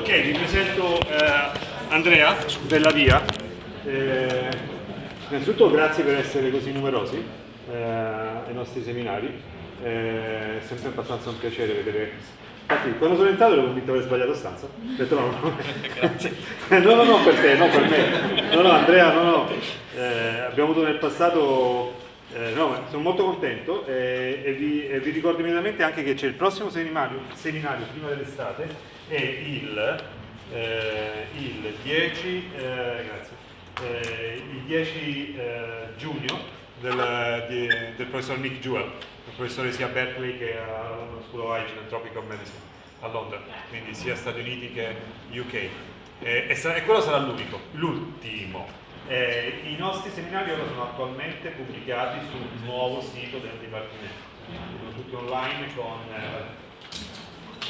Ok, vi presento Andrea, Bellavia. Innanzitutto grazie per essere così numerosi ai nostri seminari. È sempre abbastanza un piacere vedere. Infatti, quando sono entrato ero convinto di aver sbagliato stanza. Ho detto no. Grazie. No, per te, non per me. No, Andrea, no. Abbiamo avuto nel passato. No, sono molto contento e vi ricordo immediatamente anche che c'è il prossimo seminario prima dell'estate, è il 10, il 10 giugno del professor Nick Jewell, il professore sia a Berkeley che allo School of Hygiene and Tropical Medicine a Londra, quindi sia Stati Uniti che UK. E quello sarà l'ultimo. I nostri seminari ora sono attualmente pubblicati sul nuovo sito del Dipartimento, sono tutti online con,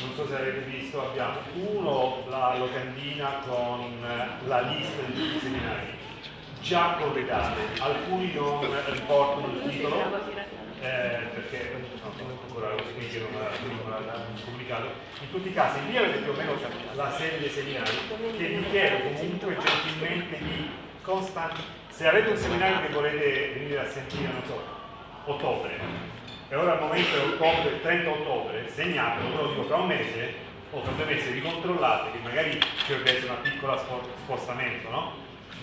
non so se avete visto, abbiamo la locandina con la lista di tutti i seminari, già corredate, alcuni non riportano il titolo, perché ancora lo speaker non l'ha pubblicato. In tutti i casi lì avete più o meno la serie dei seminari che vi chiedo comunque gentilmente di se avete un seminario che volete venire a sentire, non so, ottobre, e ora al momento è ottobre, 30 ottobre, segnatelo, però dico tra un mese o tra 2 mesi ricontrollate che magari ci deve essere un piccolo spostamento, no?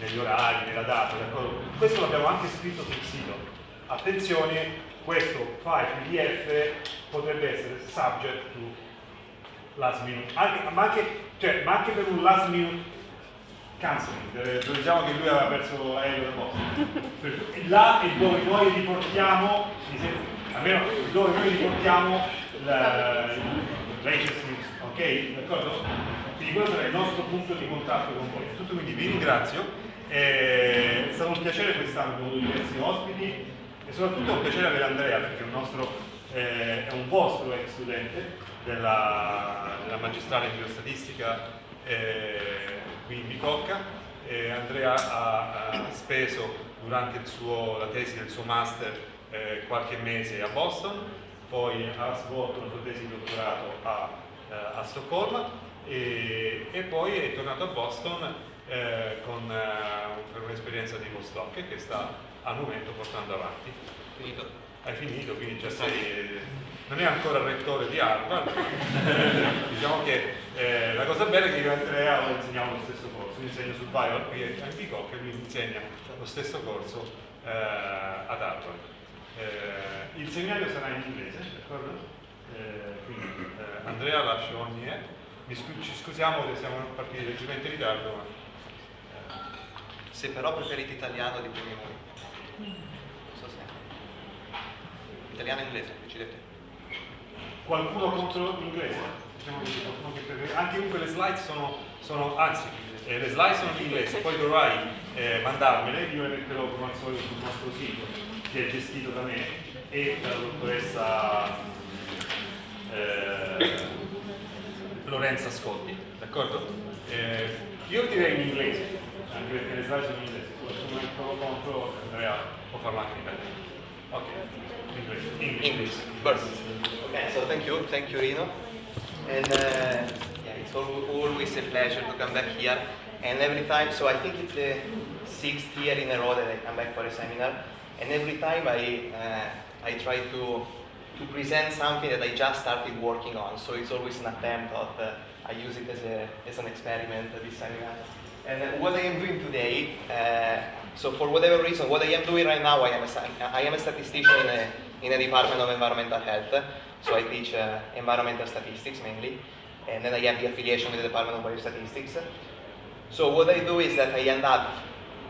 Negli orari, nella data, d'accordo? Questo l'abbiamo anche scritto sul sito. Attenzione, questo file PDF potrebbe essere subject to last minute, ma anche per un last minute cancelling, diciamo che lui aveva perso l'aereo da posto. Là è dove noi riportiamo, almeno dove noi riportiamo la latest news, ok? D'accordo? Quindi questo sarà il nostro punto di contatto con voi. Tutto, quindi vi ringrazio, è stato un piacere quest'anno, abbiamo avuto diversi ospiti e soprattutto un piacere avere Andrea, perché è un vostro ex studente della magistrale in biostatistica qui in Bicocca. Andrea ha speso durante la tesi del suo master qualche mese a Boston, poi ha svolto la sua tesi di dottorato a Stoccolma e poi è tornato a Boston per un'esperienza di postdoc che sta al momento portando avanti. Finito. Hai finito, quindi già non è ancora rettore di Harvard. Diciamo che la cosa bella è che io e Andrea insegniamo lo stesso corso, io insegno sul bio qui a Bicocca e lui insegna lo stesso corso ad Harvard. Il seminario sarà in inglese, d'accordo? Quindi Andrea lascio ogni ci scusiamo che siamo partiti leggermente in ritardo, ma se però preferite italiano dipende da voi. Italiano e inglese, decidete. Qualcuno contro l'inglese? Diciamo che anche comunque le slide sono anzi, le slide sono in inglese, poi dovrai mandarmele, io le metterò come al solito sul nostro sito, che è gestito da me e dalla dottoressa Lorenza Scotti, d'accordo? Io direi in inglese, anche perché le slide sono in inglese, qualcuno è contro, Andrea può farlo anche in italiano. Ok. English. Perfect. Okay, so thank you, Rino. And yeah, it's always a pleasure to come back here. And every time, so I think it's the 6th year in a row that I come back for a seminar. And every time I try to present something that I just started working on. So it's always an attempt of I use it as an experiment this seminar. And what I am doing today, so for whatever reason, what I am doing right now, I am a statistician in a department of environmental health. So I teach environmental statistics mainly, and then I have the affiliation with the Department of Biostatistics. So what I do is that I end up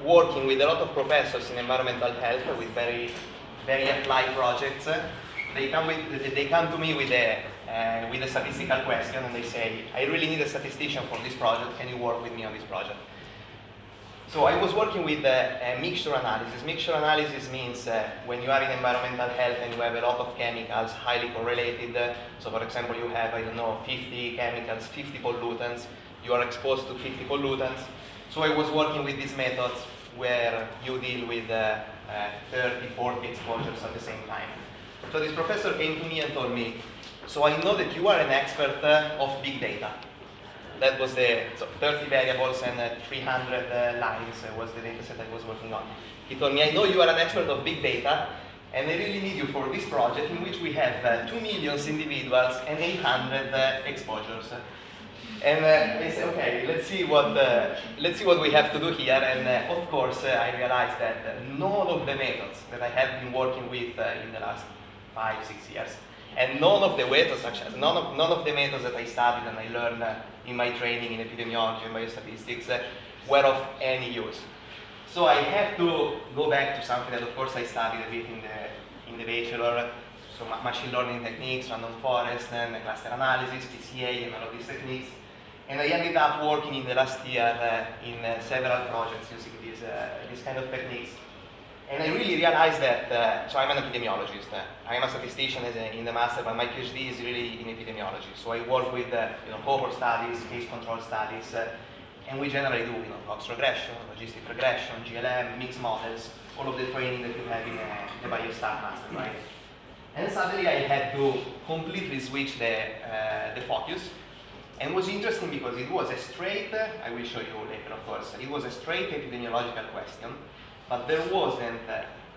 working with a lot of professors in environmental health with very, very applied projects. They come to me with a statistical question and they say, I really need a statistician for this project, can you work with me on this project? So I was working with mixture analysis. Mixture analysis means when you are in environmental health and you have a lot of chemicals highly correlated, so for example you have, 50 chemicals, 50 pollutants, you are exposed to 50 pollutants. So I was working with these methods where you deal with 30, 40 exposures at the same time. So this professor came to me and told me, so I know that you are an expert of big data. That was the 30 variables and 300 lines was the data set I was working on. He told me, I know you are an expert of big data, and I really need you for this project in which we have 2 million individuals and 800 exposures. And I said, okay, let's see what we have to do here. And of course, I realized that none of the methods that I have been working with in the last 5-6 years, and none of the methods, actually, none of the methods that I studied and I learned in my training in epidemiology and biostatistics were of any use. So I had to go back to something that, of course, I studied a bit in the bachelor. So machine learning techniques, random forest, and cluster analysis, PCA, and all of these techniques. And I ended up working in the last year in several projects using these kind of techniques. And I really realized that, so I'm an epidemiologist. I'm a statistician in the master, but my PhD is really in epidemiology. So I work with cohort studies, case control studies, and we generally do Cox regression, logistic regression, GLM, mixed models, all of the training that you have in the biostat master, right? And suddenly I had to completely switch the focus. And it was interesting because it was a straight, I will show you later of course, it was a straight epidemiological question, but there wasn't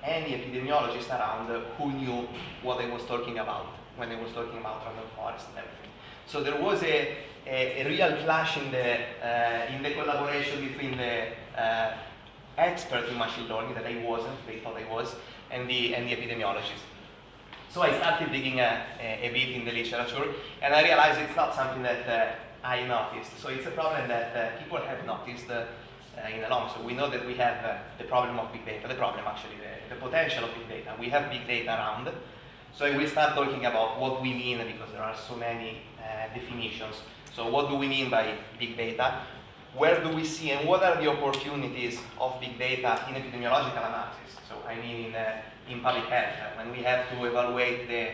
any epidemiologist around who knew what I was talking about when I was talking about random forest and everything. So there was a real clash in the collaboration between the expert in machine learning that I wasn't, they thought I was, and the epidemiologist. So I started digging a bit in the literature, and I realized it's not something that I noticed. So it's a problem that people have noticed in the long. So we know that we have the problem of big data, the potential of big data. We have big data around. So I will start talking about what we mean, because there are so many definitions. So what do we mean by big data? Where do we see and what are the opportunities of big data in epidemiological analysis? So I mean in public health, when we have to evaluate the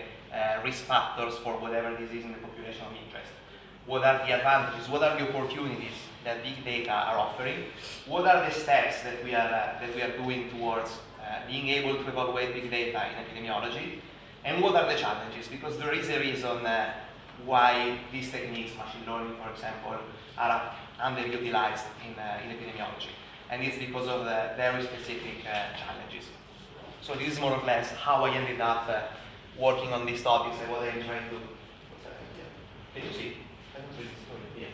risk factors for whatever disease in the population of interest. What are the advantages? What are the opportunities that big data are offering? What are the steps that we are doing towards being able to evaluate big data in epidemiology? And what are the challenges? Because there is a reason why these techniques, machine learning, for example, are underutilized in epidemiology. And it's because of the very specific challenges. So this is more or less how I ended up working on these topics and what I'm trying to do. Can you see? Yeah.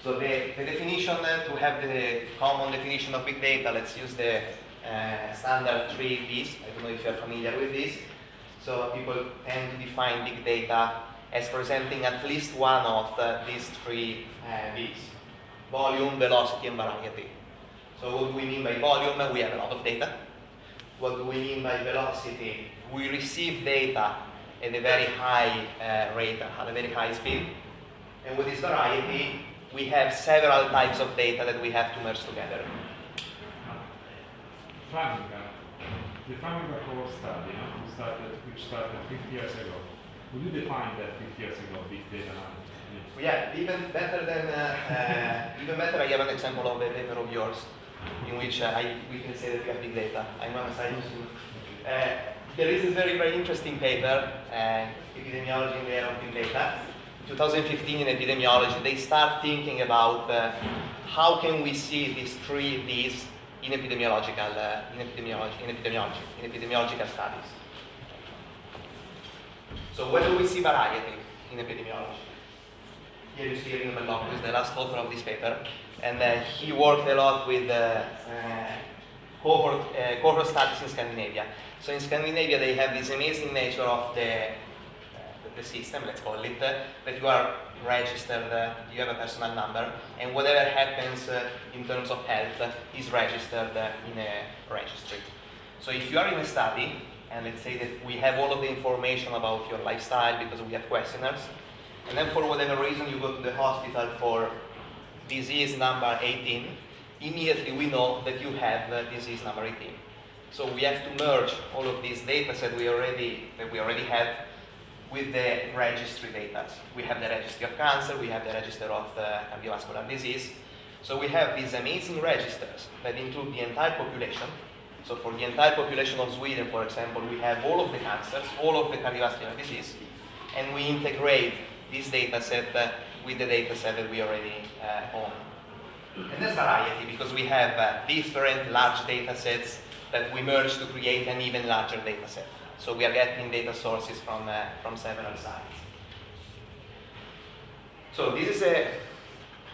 So the definition, to have the common definition of big data, let's use the standard 3 Bs. I don't know if you're familiar with this. So people tend to define big data as presenting at least one of these 3 Bs: volume, velocity, and variety. So what do we mean by volume? We have a lot of data. What do we mean by velocity? We receive data at a very high rate, at a very high speed. And with this variety, we have several types of data that we have to merge together. The Fabrica core study, which started 50 years ago. Would you define that 50 years ago, big data analysis? Yeah, even better, I have an example of a paper of yours in which we can say that we have big data. I'm on a scientist. There is a very, very interesting paper, Epidemiology in the Era of Big Data. 2015 in epidemiology, they start thinking about how can we see these 3 Ds in epidemiological studies. So where do we see variety in epidemiology? Here you see Rino Bellocco, who is the last author of this paper, and he worked a lot with cohort studies in Scandinavia. So in Scandinavia, they have this amazing nature of the system, let's call it, that you are registered, you have a personal number, and whatever happens in terms of health is registered in a registry. So if you are in a study, and let's say that we have all of the information about your lifestyle because we have questionnaires, and then for whatever reason you go to the hospital for disease number 18, immediately we know that you have disease number 18. So we have to merge all of these data that we already have with the registry data. We have the registry of cancer, we have the register of cardiovascular disease. So we have these amazing registers that include the entire population. So for the entire population of Sweden, for example, we have all of the cancers, all of the cardiovascular disease, and we integrate this data set with the data set that we already own. And that's variety, because we have different large data sets that we merge to create an even larger data set. So we are getting data sources from several sides. So this is an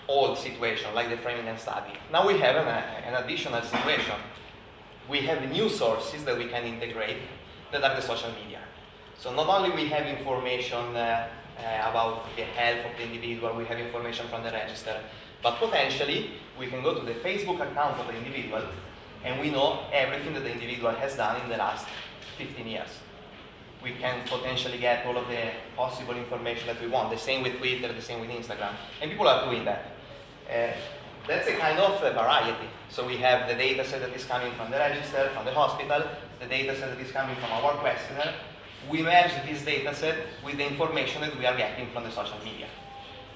old situation, like the Framingham study. Now we have an additional situation. We have new sources that we can integrate that are the social media. So not only we have information about the health of the individual, we have information from the register, but potentially we can go to the Facebook account of the individual and we know everything that the individual has done in the last 15 years. We can potentially get all of the possible information that we want. The same with Twitter, the same with Instagram. And people are doing that. That's a kind of variety. So we have the data set that is coming from the register, from the hospital, the data set that is coming from our questionnaire. We merge this data set with the information that we are getting from the social media.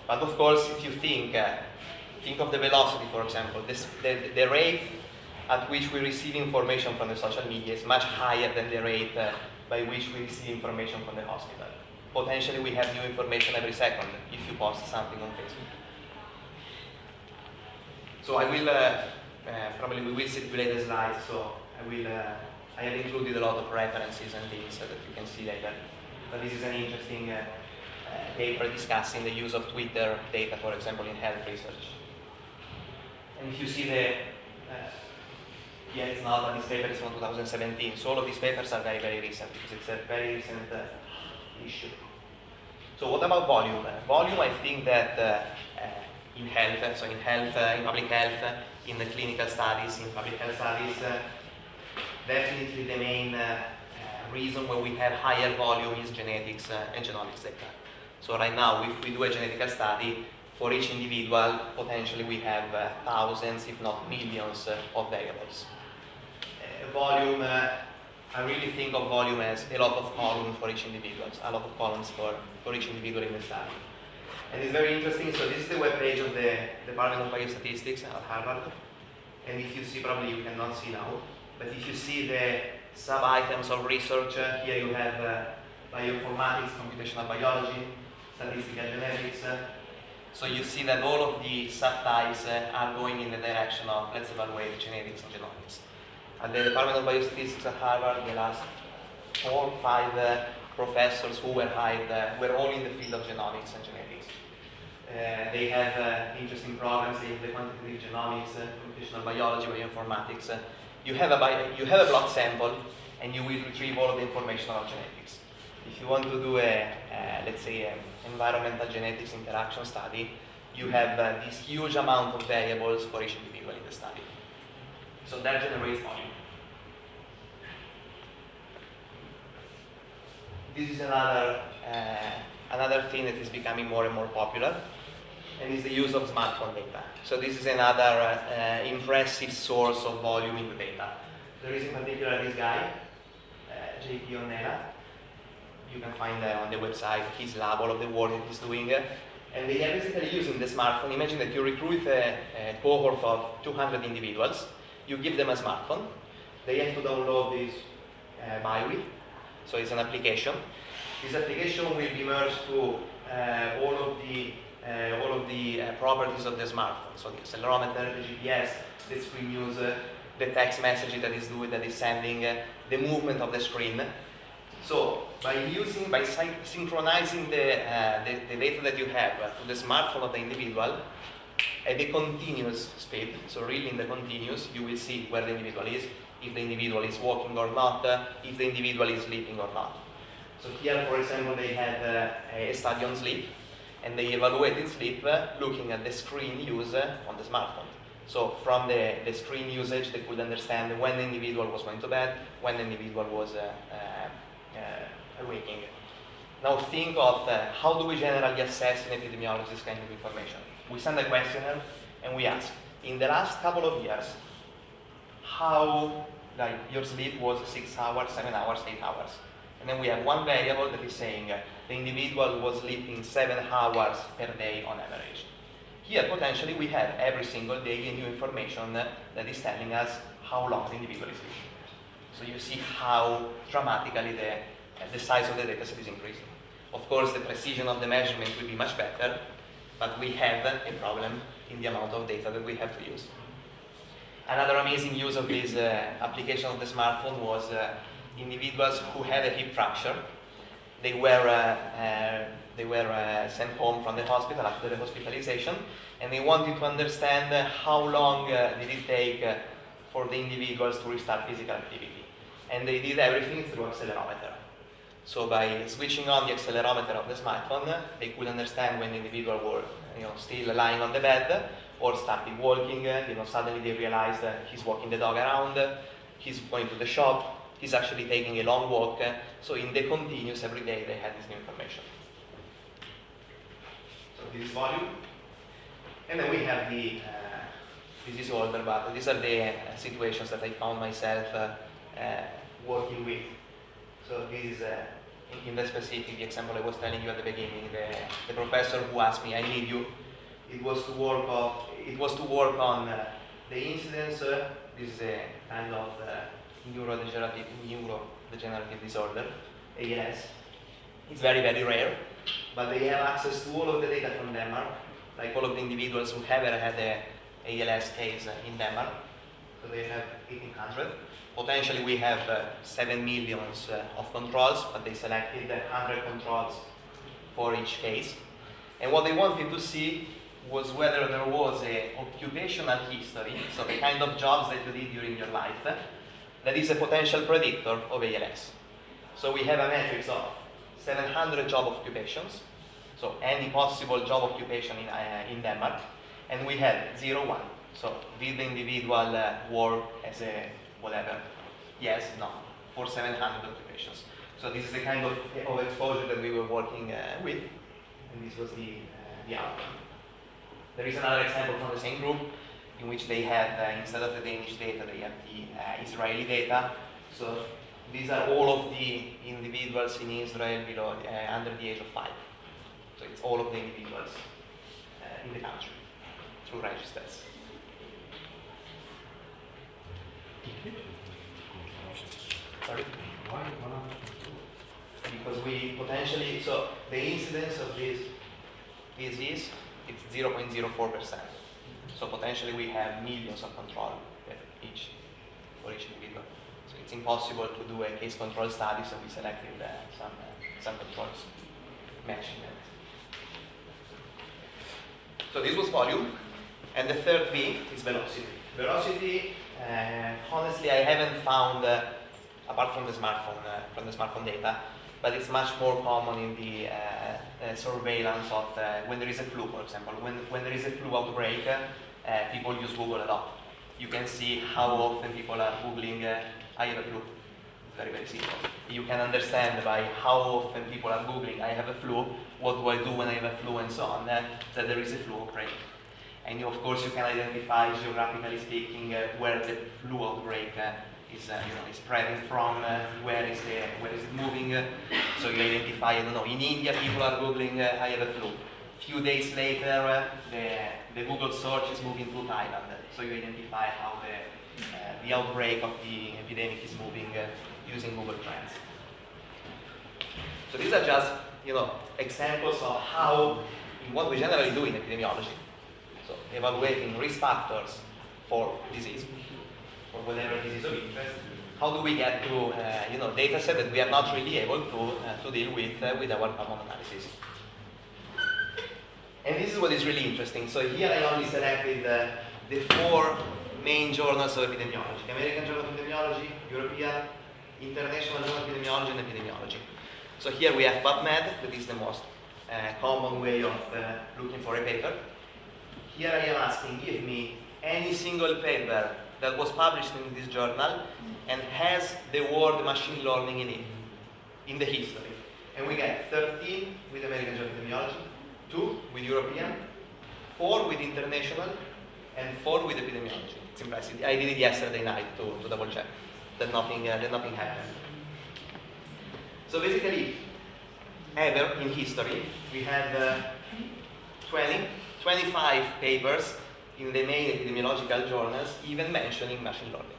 But of course, if you think of the velocity, for example, the rate at which we receive information from the social media is much higher than the rate by which we receive information from the hospital. Potentially we have new information every second if you post something on Facebook. So I will, probably we will circulate the slides, so I have included a lot of references and links so that you can see later. But this is an interesting paper discussing the use of Twitter data, for example, in health research. And if you see yeah, it's not, but this paper is from 2017, so all of these papers are very, very recent, because it's a very recent issue. So what about volume? Volume, I think that in health, so in health, in public health, in the clinical studies, in public health studies, definitely the main reason where we have higher volume is genetics and genomics data. So right now, if we do a genetical study, for each individual, potentially we have thousands, if not millions, of variables. Volume, I really think of volume as a lot of columns for each individual, a lot of columns for each individual in the study. And it's very interesting, so this is the webpage of the Department of Biostatistics at Harvard. And if you see, probably you cannot see now, but if you see the sub-items of research, here you have bioinformatics, computational biology, statistical genetics. So you see that all of the subtypes are going in the direction of let's evaluate genetics and genomics. At the Department of Biostatistics at Harvard, the last 4 or 5 professors who were hired were all in the field of genomics and genetics. They have interesting programs in the quantitative genomics, computational biology, bioinformatics. You have a blood sample, and you will retrieve all of the information about genetics. If you want to do let's say, an environmental genetics interaction study, you have this huge amount of variables for each individual in the study. So that generates volume. This is another thing that is becoming more and more popular, and is the use of smartphone data. So this is another impressive source of volume in the data. There is in particular this guy, J.P. Ornella. You can find on the website his lab, all of the work that he's doing. And they are basically using the smartphone. Imagine that you recruit a cohort of 200 individuals. You give them a smartphone. They have to download this BioWe. So it's an application. This application will be merged to all of the properties of the smartphone. So the accelerometer, the GPS, the screen use, the text message that is sending, the movement of the screen. So by synchronizing the data that you have to the smartphone of the individual at the continuous speed, so really in the continuous, you will see where the individual is, if the individual is walking or not, if the individual is sleeping or not. So here, for example, they had a study on sleep, and they evaluated sleep looking at the screen use on the smartphone. So from the screen usage, they could understand when the individual was going to bed, when the individual was waking. Now think of how do we generally assess in epidemiology this kind of information. We send a questionnaire and we ask, in the last couple of years, how your sleep was 6 hours, 7 hours, 8 hours. And then we have one variable that is saying the individual was sleeping 7 hours per day on average. Here, potentially, we have every single day new information that is telling us how long the individual is sleeping. So you see how dramatically the size of the data set is increasing. Of course, the precision of the measurement will be much better, but we have a problem in the amount of data that we have to use. Another amazing use of this application of the smartphone was individuals who had a hip fracture. They were sent home from the hospital after the hospitalization, and they wanted to understand how long did it take for the individuals to restart physical activity. And they did everything through accelerometer. So by switching on the accelerometer of the smartphone, they could understand when the individual were still lying on the bed or started walking. Suddenly they realized he's walking the dog around, he's going to the shop, he's actually taking a long walk. So in the continuous, every day they had this new information. So this is volume. And then we have this is older, but these are the situations that I found myself working with. So this is, in the specific example I was telling you at the beginning, the professor who asked me, I need you, it was to work on the incidence. This is a kind of neurodegenerative disorder, ALS. It's very, very rare, but they have access to all of the data from Denmark, like all of the individuals who have ever had a ALS case in Denmark. So they have 1,800. Potentially we have 7 million of controls, but they selected 100 controls for each case. And what they wanted to see was whether there was an occupational history, so the kind of jobs that you did during your life, that is a potential predictor of ALS. So we have a matrix of 700 job occupations, so any possible job occupation in Denmark, and we had 0, 1. So did the individual work as a whatever? Yes, no, for 700 occupations. So this is the kind of exposure that we were working with, and this was the outcome. There is another example from the same group in which they have, instead of the Danish data, they have the Israeli data. So these are all of the individuals in Israel below, under the age of 5. So it's all of the individuals in the country through registers. Sorry? Why? Because we potentially, so the incidence of this disease, it's 0.04%. So potentially we have millions of control for each individual. So it's impossible to do a case control study, so we selected some controls, matching them. So this was volume, and the third V is velocity. Velocity, honestly, I haven't found, apart from the smartphone data, but it's much more common in the surveillance of when there is a flu, for example. When there is a flu outbreak, people use Google a lot. You can see how often people are Googling, I have a flu. It's very, very simple. You can understand by how often people are Googling, I have a flu, what do I do when I have a flu, and so on, that there is a flu outbreak. And of course, you can identify, geographically speaking, where the flu outbreak is spreading from, where is it moving. So you identify, I don't know, in India people are Googling, I have a flu. Few days later, the Google search is moving to Thailand. So you identify how the outbreak of the epidemic is moving using Google Trends. So these are just, examples of how, what we generally do in epidemiology. So evaluating risk factors for disease, for whatever disease of interest. How do we get to data set that we are not really able to deal with our common analysis? And this is what is really interesting. So here I only selected the 4 main journals of epidemiology: American Journal of Epidemiology, European, International Journal of Epidemiology, and Epidemiology. So here we have PubMed, that is the most common way of looking for a paper. Here I am asking, give me any single paper that was published in this journal and has the word machine learning in it, in the history. And we get 13 with American Journal of Epidemiology, 2 with European, 4 with International, and 4 with Epidemiology. It's impressive. I did it yesterday night to double check that nothing happened. So basically, ever in history, we had 25 papers in the main epidemiological journals, even mentioning machine learning.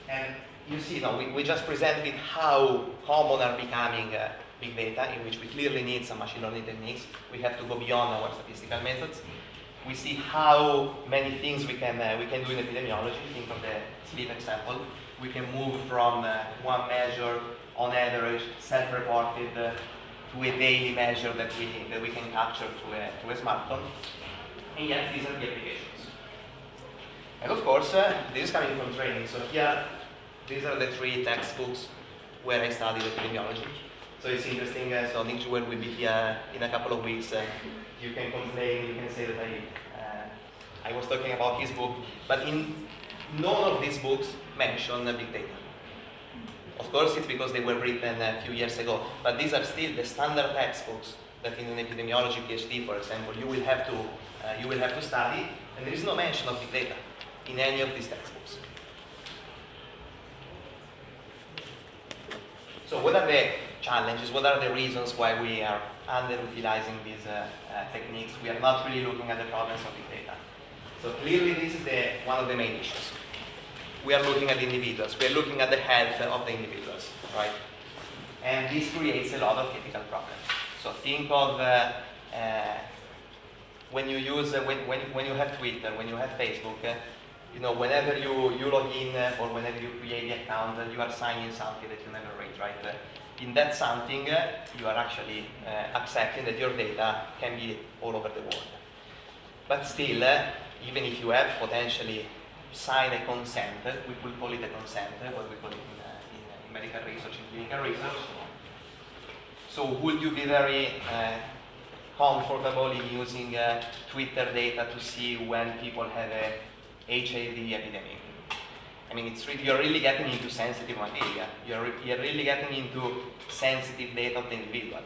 And you see now, we just presented how common are becoming big data, in which we clearly need some machine learning techniques. We have to go beyond our statistical methods. We see how many things we can do in epidemiology. Think of the sleep example. We can move from one measure on average, self-reported, to a daily measure that we can capture through a smartphone. And yet these are the applications. And of course, this is coming from training. So here, these are the 3 textbooks where I studied epidemiology. So it's interesting. So Nick Jewell will be here in a couple of weeks. You can complain, you can say that I was talking about his book, but in none of these books mention big data. Of course, it's because they were written a few years ago, but these are still the standard textbooks that in an epidemiology PhD, for example, you will have to study, and there is no mention of big data in any of these textbooks. So what are the challenges? What are the reasons why we are underutilizing these techniques? We are not really looking at the problems of big data. So clearly this is one of the main issues. We are looking at individuals. We are looking at the health of the individuals, right? And this creates a lot of ethical problems. So think of when you use when you have Twitter, when you have Facebook. Whenever you log in or whenever you create the account, you are signing something that you never read, right? In that something, you are actually accepting that your data can be all over the world. But still, even if you have potentially signed a consent, we will call it a consent, what we call it in medical research, in clinical research. So would you be very comfortable in using Twitter data to see when people have a HIV epidemic? I mean, you're really getting into sensitive material. You're really getting into sensitive data of the individual.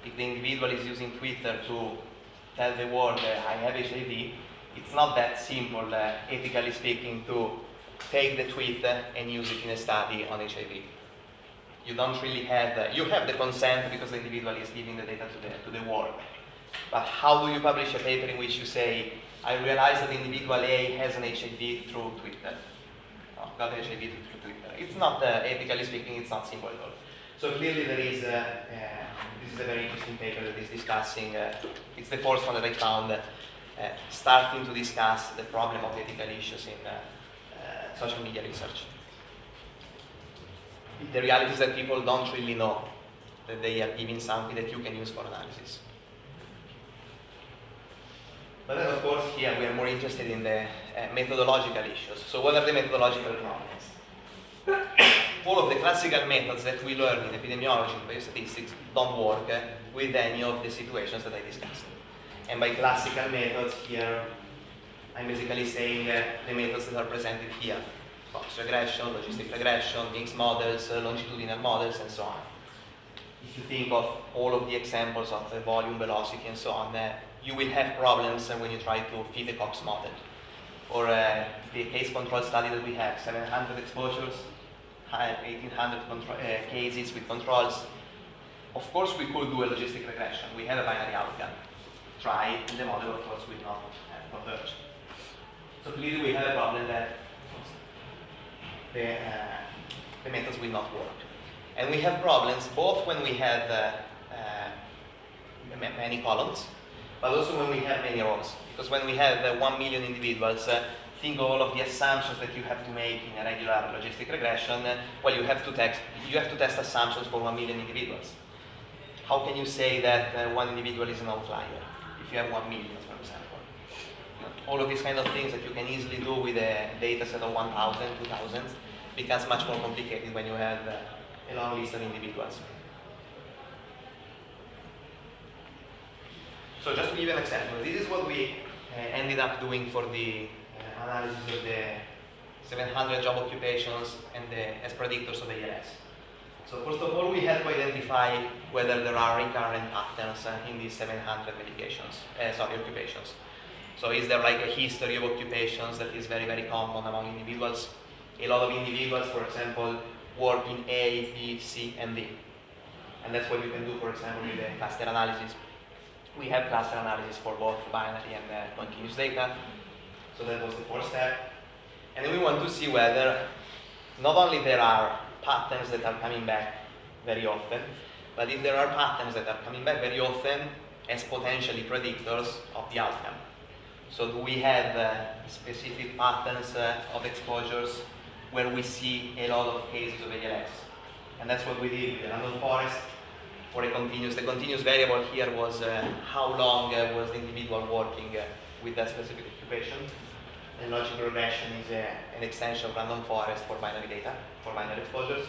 If the individual is using Twitter to tell the world I have HIV, it's not that simple, ethically speaking, to take the tweet and use it in a study on HIV. You don't really have, you have the consent because the individual is giving the data to the world. But how do you publish a paper in which you say, I realize that individual A has an HIV through Twitter? Got HIV through Twitter. It's not, ethically speaking, it's not simple at all. So clearly there is, this is a very interesting paper that is discussing, it's the first one that I found, starting to discuss the problem of ethical issues in social media research. The reality is that people don't really know that they are giving something that you can use for analysis. But then, of course, here we are more interested in the methodological issues. So what are the methodological problems? All of the classical methods that we learn in epidemiology and biostatistics don't work with any of the situations that I discussed. And by classical methods here, I'm basically saying the methods that are presented here. Box regression, logistic regression, mixed models, longitudinal models, and so on. If you think of all of the examples of the volume, velocity, and so on, you will have problems when you try to fit a Cox model. Or the case control study that we have, 700 exposures, 1,800 cases with controls. Of course, we could do a logistic regression. We have a binary outcome. Try, and the model, of course, will not converge. So clearly, we have a problem that the methods will not work. And we have problems both when we have many columns, but also when we have many rows. Because when we have 1 million individuals, think of all of the assumptions that you have to make in a regular logistic regression. Well, you have to test assumptions for 1 million individuals. How can you say that one individual is an outlier if you have 1 million, for example? All of these kind of things that you can easily do with a data set of 1,000, 2,000 becomes much more complicated when you have a long list of individuals. So just to give you an example, this is what we ended up doing for the analysis of the 700 job occupations and as predictors of ALS. So first of all, we had to identify whether there are recurrent patterns in these 700 occupations. So is there like a history of occupations that is very, very common among individuals? A lot of individuals, for example, work in A, B, C, and D. And that's what you can do, for example, with the cluster analysis. We have cluster analysis for both binary and continuous data. So that was the first step. And then we want to see whether not only there are patterns that are coming back very often, but if there are patterns that are coming back very often as potentially predictors of the outcome. So do we have specific patterns of exposures where we see a lot of cases of ALS? And that's what we did with the random forest for the continuous variable here was how long was the individual working with that specific occupation. And logical regression is an extension of random forest for binary data, for binary exposures.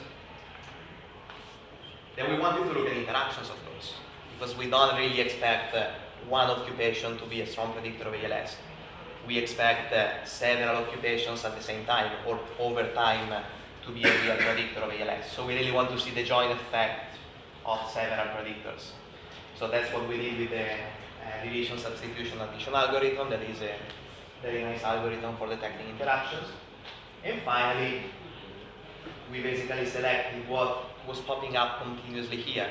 Then we wanted to look at interactions of those, because we don't really expect one occupation to be a strong predictor of ALS. We expect several occupations at the same time or over time to be a real predictor of ALS. So we really want to see the joint effect of several predictors. So that's what we did with the division substitution addition algorithm. That is a very nice algorithm for detecting interactions. And finally, we basically selected what was popping up continuously here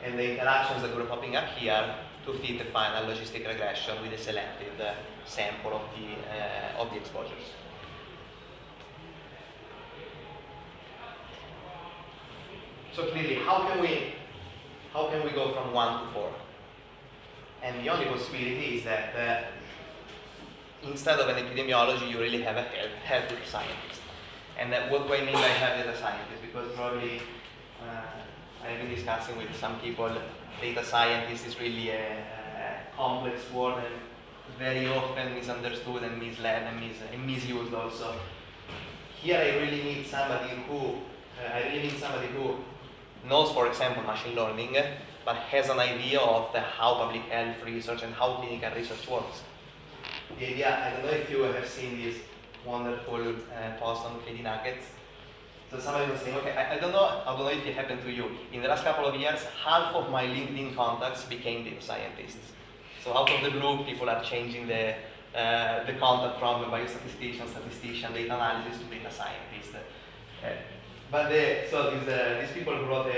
and the interactions that were popping up here to fit the final logistic regression with a selected sample of the exposures. So clearly, how can we go from 1 to 4? And the only possibility is that instead of an epidemiology, you really have a health data scientist. And what do I mean by health data scientist? Because probably I've been discussing with some people, data scientist is really a complex word and very often misunderstood and misled and misused also. Here I really need somebody who knows, for example, machine learning, but has an idea of how public health research and how clinical research works. The idea, I don't know if you have seen this wonderful post on KD Nuggets. So somebody was saying, okay, I don't know if it happened to you. In the last couple of years, half of my LinkedIn contacts became data scientists. So out of the blue, people are changing the contact from statistician, data analysis to data scientist. So these people wrote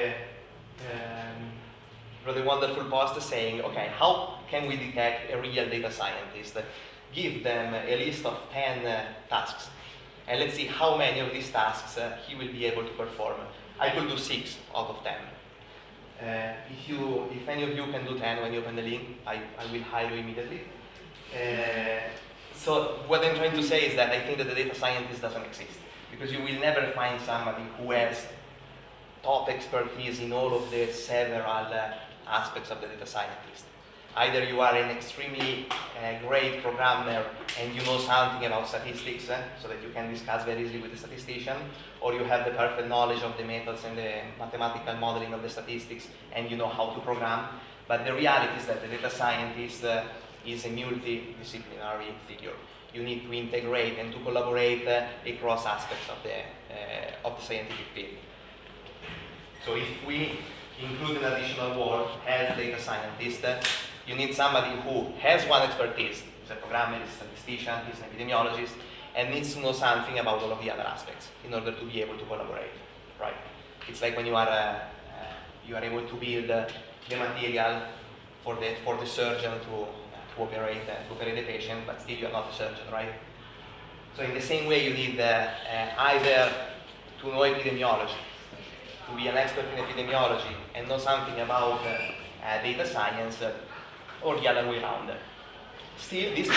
a wonderful post saying, okay, how can we detect a real data scientist? Give them a list of 10 tasks, and let's see how many of these tasks he will be able to perform. I could do 6 out of 10. If any of you can do 10 when you open the link, I will hire you immediately. So what I'm trying to say is that I think that the data scientist doesn't exist, because you will never find somebody who has top expertise in all of the several aspects of the data scientist. Either you are an extremely great programmer and you know something about statistics so that you can discuss very easily with the statistician, or you have the perfect knowledge of the methods and the mathematical modeling of the statistics and you know how to program. But the reality is that the data scientist is a multidisciplinary figure. You need to integrate and to collaborate across aspects of the scientific field. So if we include an additional word as data scientist, you need somebody who has one expertise. He's a programmer, he's a statistician, he's an epidemiologist, and needs to know something about all of the other aspects in order to be able to collaborate, right? It's like when you are able to build the material for the surgeon to operate the patient, but still you are not a surgeon, right? So in the same way, you need either to know epidemiology, to be an expert in epidemiology and know something about data science, or the other way around. Still, this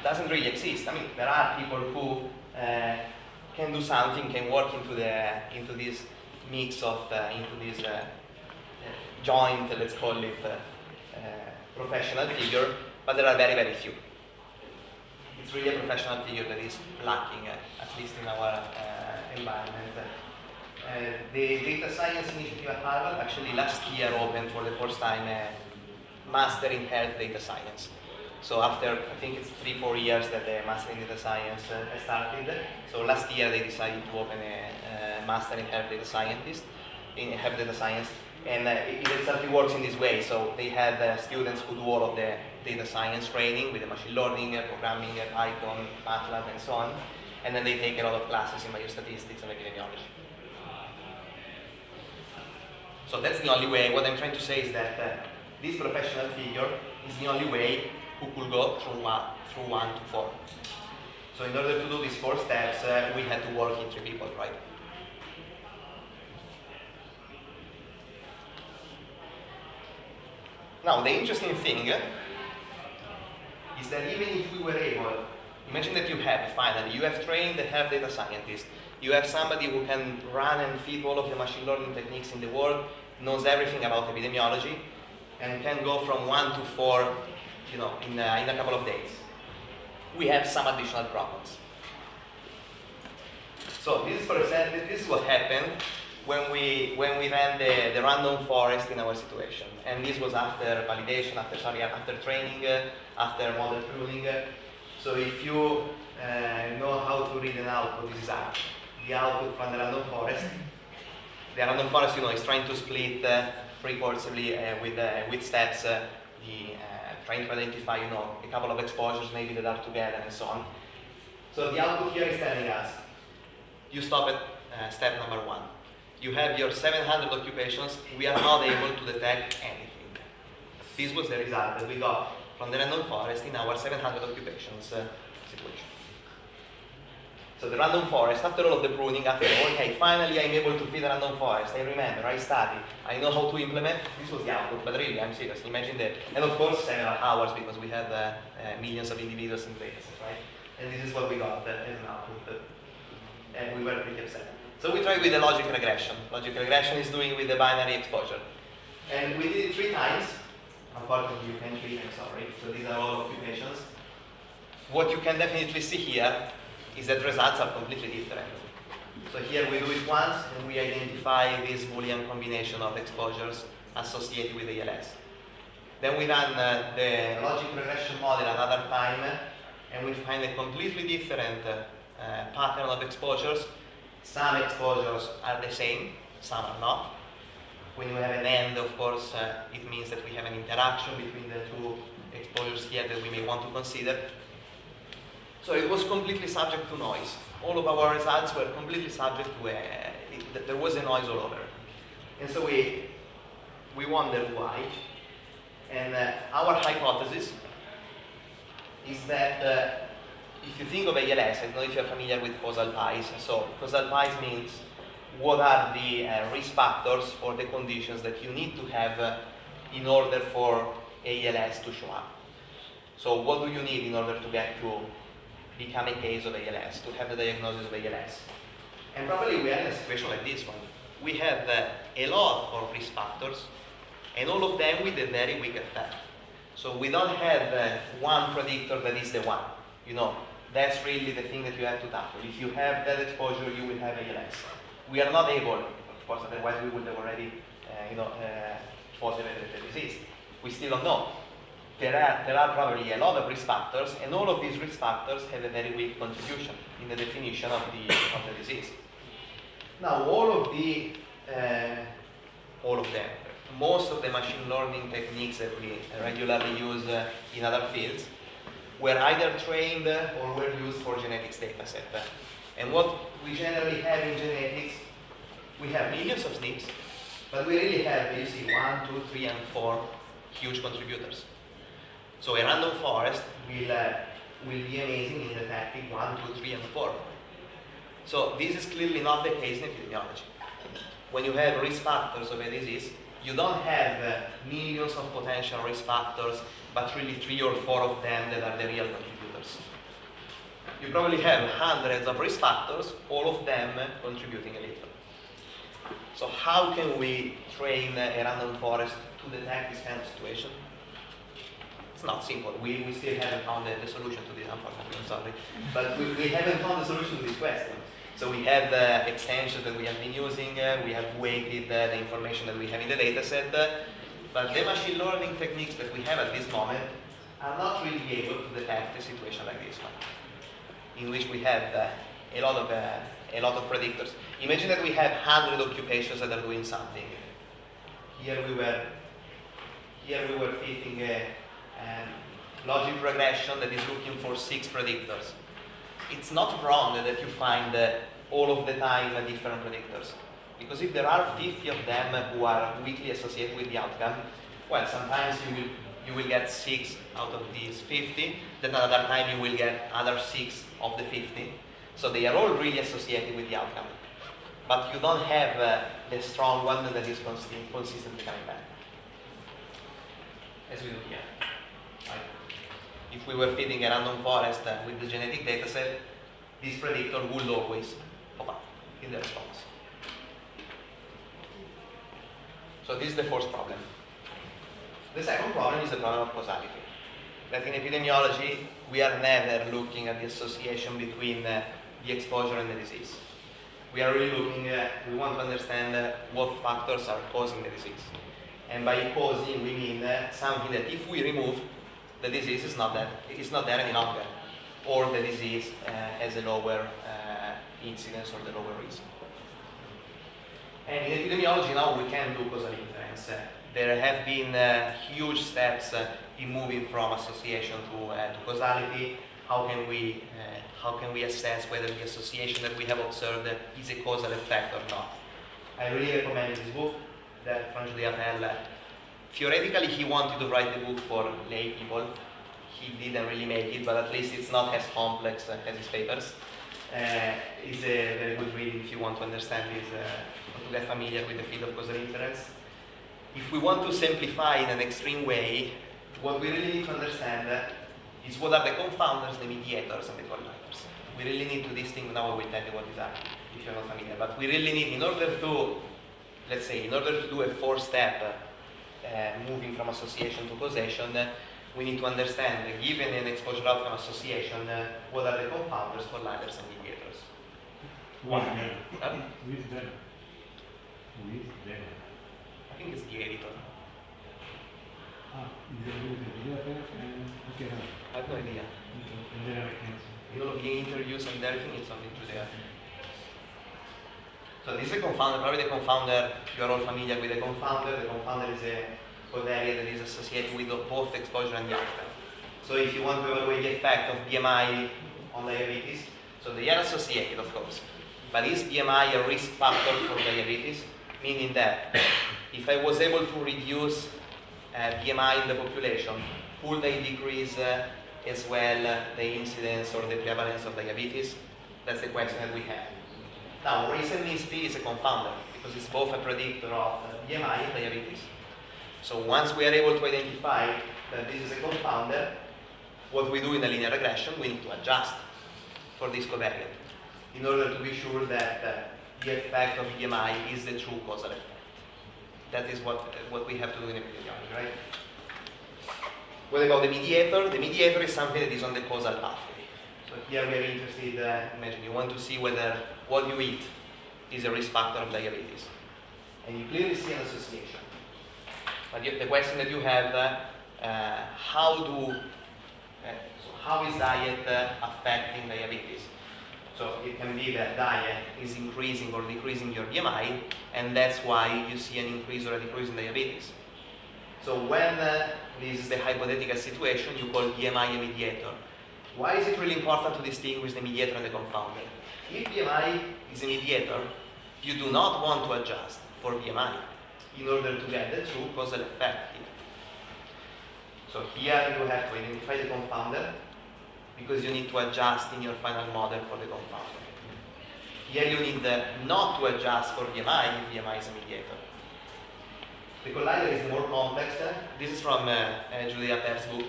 doesn't really exist. I mean, there are people who can do something, can work into this mix of, into this joint, let's call it, professional figure, but there are very, very few. It's really a professional figure that is lacking, at least in our environment. The Data Science Initiative at Harvard actually last year opened for the first time Master in Health Data Science. So after, I think it's 3-4 years that the Master in Data Science started. So last year they decided to open a Master in Health Data Scientist, in Health Data Science. And it exactly works in this way. So they have students who do all of the data science training with the machine learning, programming, Python, MATLAB, and so on. And then they take a lot of classes in biostatistics and epidemiology. So that's the only way. What I'm trying to say is that this professional figure is the only way who could go from 1 to 4. So in order to do these 4 steps, we had to work in 3 people, right? Now, the interesting thing is that even if we were able, imagine that you have, finally, you have trained, have data scientists, you have somebody who can run and feed all of the machine learning techniques in the world, knows everything about epidemiology, and can go from 1 to 4, in a couple of days. We have some additional problems. So this is, for example, this is what happened when we ran the random forest in our situation. And this was after validation, after training, after model pruning. So if you know how to read an output, this is the output from the random forest. The random forest, is trying to split recursively with steps, trying to identify, a couple of exposures maybe that are together and so on. So the output here is telling us, you stop at step number 1. You have your 700 occupations. We are not able to detect anything. This was the result that we got from the random forest in our 700 occupations situation. So the random forest, after all of the pruning, okay, finally I'm able to feed a random forest. I remember, I study, I know how to implement. This was the output, but really, I'm serious. Imagine that. And of course, several hours because we had millions of individuals in place, right? And this is what we got as an output. And we were pretty upset. So we tried with the logic regression. Logic regression is doing with the binary exposure. And we did it 3 times. Unfortunately, you can't read, I'm sorry. So these are all occupations. What you can definitely see here is that results are completely different. So here we do it once, and we identify this Boolean combination of exposures associated with ALS. Then we run the logic regression model another time, and we find a completely different pattern of exposures. Some exposures are the same, some are not. When you have an end, of course, it means that we have an interaction between the 2 exposures here that we may want to consider. So it was completely subject to noise. All of our results were completely subject to there was a noise all over. And so we wondered why. And our hypothesis is that if you think of ALS, I don't know if you're familiar with causal ties. So causal ties means what are the risk factors or the conditions that you need to have in order for ALS to show up. So what do you need in order to get to become a case of ALS, to have the diagnosis of ALS? And probably we are in a situation like this one. We have a lot of risk factors, and all of them with a very weak effect. So we don't have one predictor that is the one. That's really the thing that you have to tackle. If you have that exposure, you will have ALS. We are not able, of course, otherwise we would have already, fought the disease. We still don't know. There are probably a lot of risk factors, and all of these risk factors have a very weak contribution in the definition of the disease. Now, all of them, most of the machine learning techniques that we regularly use in other fields were either trained or were used for genetics data set. And what we generally have in genetics, we have millions of SNPs, but we really have, you see, 1, 2, 3, and 4 huge contributors. So a random forest will be amazing in detecting 1, 2, 3, and 4. So this is clearly not the case in epidemiology. When you have risk factors of a disease, you don't have millions of potential risk factors, but really 3 or 4 of them that are the real contributors. You probably have hundreds of risk factors, all of them contributing a little. So how can we train a random forest to detect this kind of situation? It's not simple. We still haven't found the solution to this, unfortunately, I'm sorry. But we haven't found the solution to this question. So we have extensions that we have been using, we have weighted the information that we have in the data set, but the machine learning techniques that we have at this moment are not really able to detect a situation like this one, in which we have a lot of predictors. Imagine that we have 100 occupations that are doing something. Here we were fitting a logic regression that is looking for 6 predictors. It's not wrong that you find all of the time different predictors. Because if there are 50 of them who are weakly associated with the outcome, well, sometimes you will get 6 out of these 50, then another time you will get other 6 of the 50. So they are all really associated with the outcome. But you don't have the strong one that is consistently coming back. as we do here. Right? If we were feeding a random forest with the genetic data set, this predictor would always pop up in the response. So this is the first problem. The second problem is the problem of causality. That in epidemiology, we are never looking at the association between the exposure and the disease. We are really looking we want to understand what factors are causing the disease. And by causing, we mean something that if we remove, the disease is not there any longer, or the disease has a lower incidence or the lower risk. And in epidemiology now we can do causal inference. There have been huge steps in moving from association to causality. How can we assess whether the association that we have observed is a causal effect or not? I really recommend this book that from Julia Pell. Theoretically, he wanted to write the book for lay people. He didn't really make it, but at least it's not as complex as his papers. It's a very good read if you want to understand this, to get familiar with the field of causal inference. If we want to simplify in an extreme way, what we really need to understand is what are the confounders, the mediators, and the colliders. We really need to distinguish, now I will tell you what these are, if you're not familiar, but we really need, in order to, let's say, in order to do a four-step moving from association to causation, we need to understand, given an exposure outcome association, what are the confounders, colliders, and mediators. With them. Huh? With them. With them. I think it's the editor. Okay. I have no idea. And then I can see. All of the interviews and everything, it's only through there. So this is a confounder, probably the confounder, you are all familiar with the confounder. The confounder is a covariate that is associated with both exposure and the outcome. So if you want to evaluate the effect of BMI on diabetes, so they are associated, of course. But is BMI a risk factor for diabetes? Meaning that if I was able to reduce BMI in the population, could they decrease as well the incidence or the prevalence of diabetes? That's the question that we have. Now, recency is a confounder because it's both a predictor of BMI and diabetes. So once we are able to identify that this is a confounder, what we do in a linear regression, we need to adjust for this covariate in order to be sure that the effect of BMI is the true causal effect. That is what we have to do in epidemiology, right? What about the mediator? The mediator is something that is on the causal pathway. So here we are interested, imagine you want to see whether what you eat is a risk factor of diabetes. And you clearly see an association. But the question that you have, how is diet affecting diabetes? So it can be that diet is increasing or decreasing your BMI, and that's why you see an increase or a decrease in diabetes. So when this is the hypothetical situation, you call BMI a mediator. Why is it really important to distinguish the mediator and the confounder? If BMI is a mediator, you do not want to adjust for BMI in order to get the true causal effect here. So here you have to identify the confounder because you need to adjust in your final model for the confounder. Here you need not to adjust for BMI if BMI is a mediator. The collider is more complex. This is from Julia Pell's book.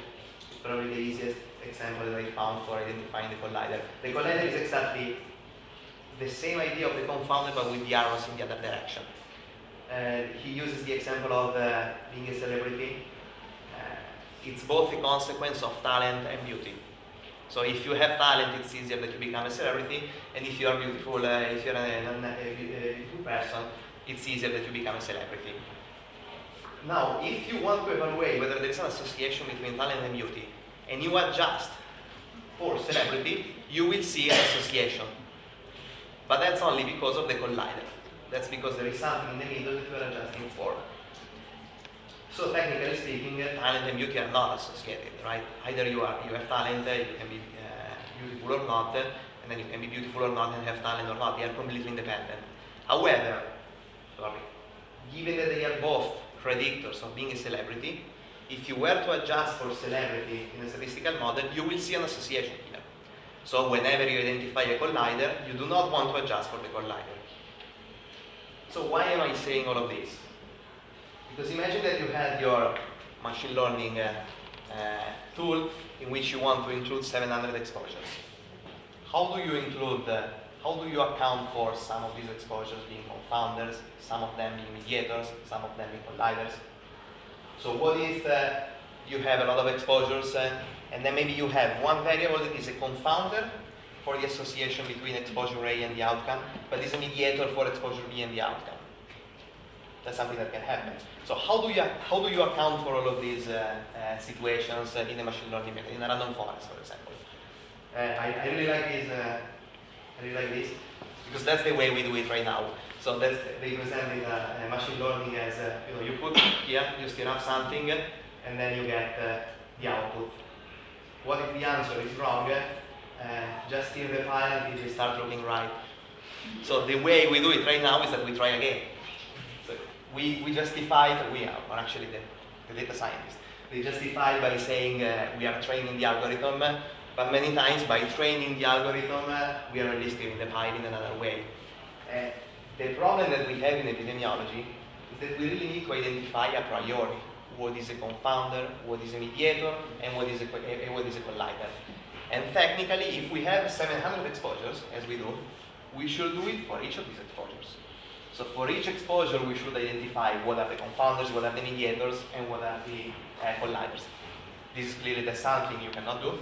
It's probably the easiest example that I found for identifying the collider. The collider is exactly the same idea of the confounder but with the arrows in the other direction. He uses the example of being a celebrity. It's both a consequence of talent and beauty. So if you have talent, it's easier that you become a celebrity, and if you are beautiful, if you're a beautiful person, it's easier that you become a celebrity. Now, if you want to evaluate whether there is an association between talent and beauty, and you adjust for celebrity, you will see an association. But that's only because of the collider. That's because there is something in the middle that you are adjusting for. So technically speaking, talent and beauty are not associated, right? Either you have talent, you can be beautiful or not, and then you can be beautiful or not and have talent or not. They are completely independent. However, given that they are both predictors of being a celebrity, if you were to adjust for celebrity in a statistical model, you will see an association here. So whenever you identify a collider, you do not want to adjust for the collider. So why am I saying all of this? Because imagine that you had your machine learning tool in which you want to include 700 exposures. How do you include, how do you account for some of these exposures being confounders, some of them being mediators, some of them being colliders? So what if you have a lot of exposures and then maybe you have one variable that is a confounder for the association between exposure A and the outcome, but is a mediator for exposure B and the outcome? That's something that can happen. So how do you account for all of these situations in a machine learning method, in a random forest, for example? I really like this. I really like this because that's the way we do it right now. So that's they present in machine learning as you put here, you stir up something, and then you get the output. What if the answer is wrong? Just stir the file until it starts looking right. So the way we do it right now is that we try again. So we justify that we are, or actually the data scientists, they justify by saying we are training the algorithm, but many times by training the algorithm, we are listing the file in another way. The problem that we have in epidemiology is that we really need to identify a priori what is a confounder, what is a mediator, and what is a collider. And technically, if we have 700 exposures, as we do, we should do it for each of these exposures. So for each exposure, we should identify what are the confounders, what are the mediators, and what are the colliders. This is clearly that's something you cannot do.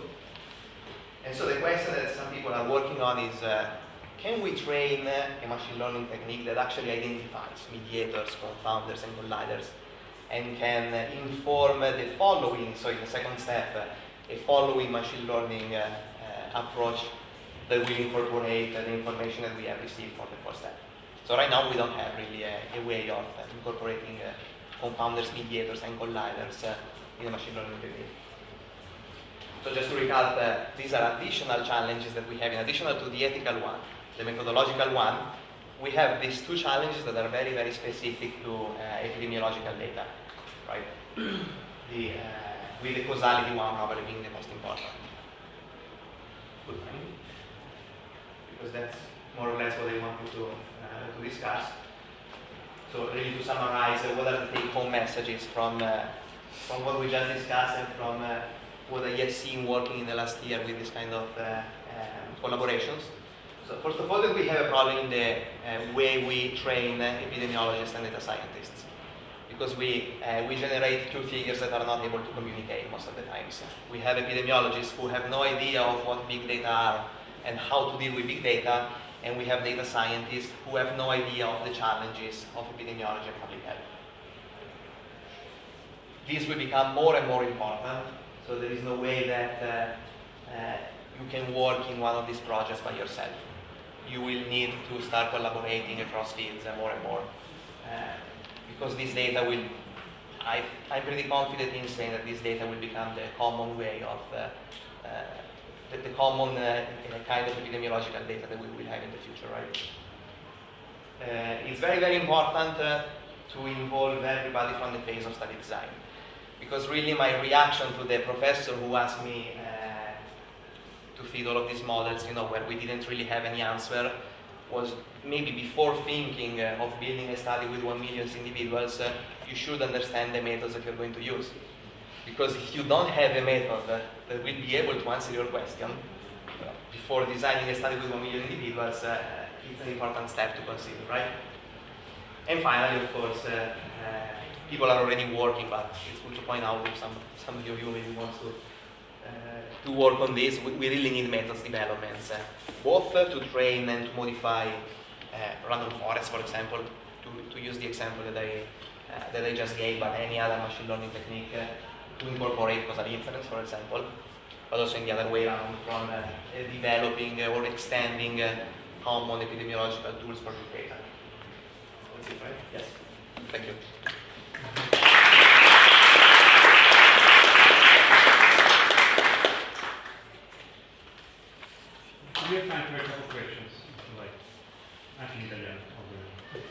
And so the question that some people are working on is, can we train a machine learning technique that actually identifies mediators, confounders, and colliders, and can inform the following, so in the second step, a following machine learning approach that will incorporate the information that we have received from the first step. So right now we don't have really a way of incorporating confounders, mediators, and colliders in a machine learning technique. So just to recap, these are additional challenges that we have in addition to the ethical one, the methodological one. We have these two challenges that are very, very specific to epidemiological data, right? With the causality one probably being the most important. Good. Because that's more or less what I wanted to discuss. So really to summarize, what are the take-home messages from what we just discussed and from what I have seen working in the last year with this kind of collaborations. So first of all, that we have a problem in the way we train epidemiologists and data scientists, because we generate two figures that are not able to communicate most of the times. We have epidemiologists who have no idea of what big data are and how to deal with big data, and we have data scientists who have no idea of the challenges of epidemiology and public health. These will become more and more important, so there is no way that you can work in one of these projects by yourself. You will need to start collaborating across fields more and more. Because this data will, I'm pretty confident in saying that this data will become the common way of, the common kind of epidemiological data that we will have in the future, right? It's very, very important to involve everybody from the phase of study design. Because really my reaction to the professor who asked me to feed all of these models, where we didn't really have any answer, was maybe before thinking of building a study with 1 million individuals, you should understand the methods that you're going to use. Because if you don't have a method that will be able to answer your question, before designing a study with 1 million individuals, it's an important step to consider, right? And finally, of course, people are already working, but it's good to point out if somebody of you maybe wants to work on this. We really need methods developments, both to train and to modify random forests, for example, to use the example that I just gave, but any other machine learning technique to incorporate causal inference, for example, but also in the other way around, from developing or extending common epidemiological tools for big data. That's it, right? Yes. Thank you. We have time for a couple of questions, like, anche in italiano, ovviamente.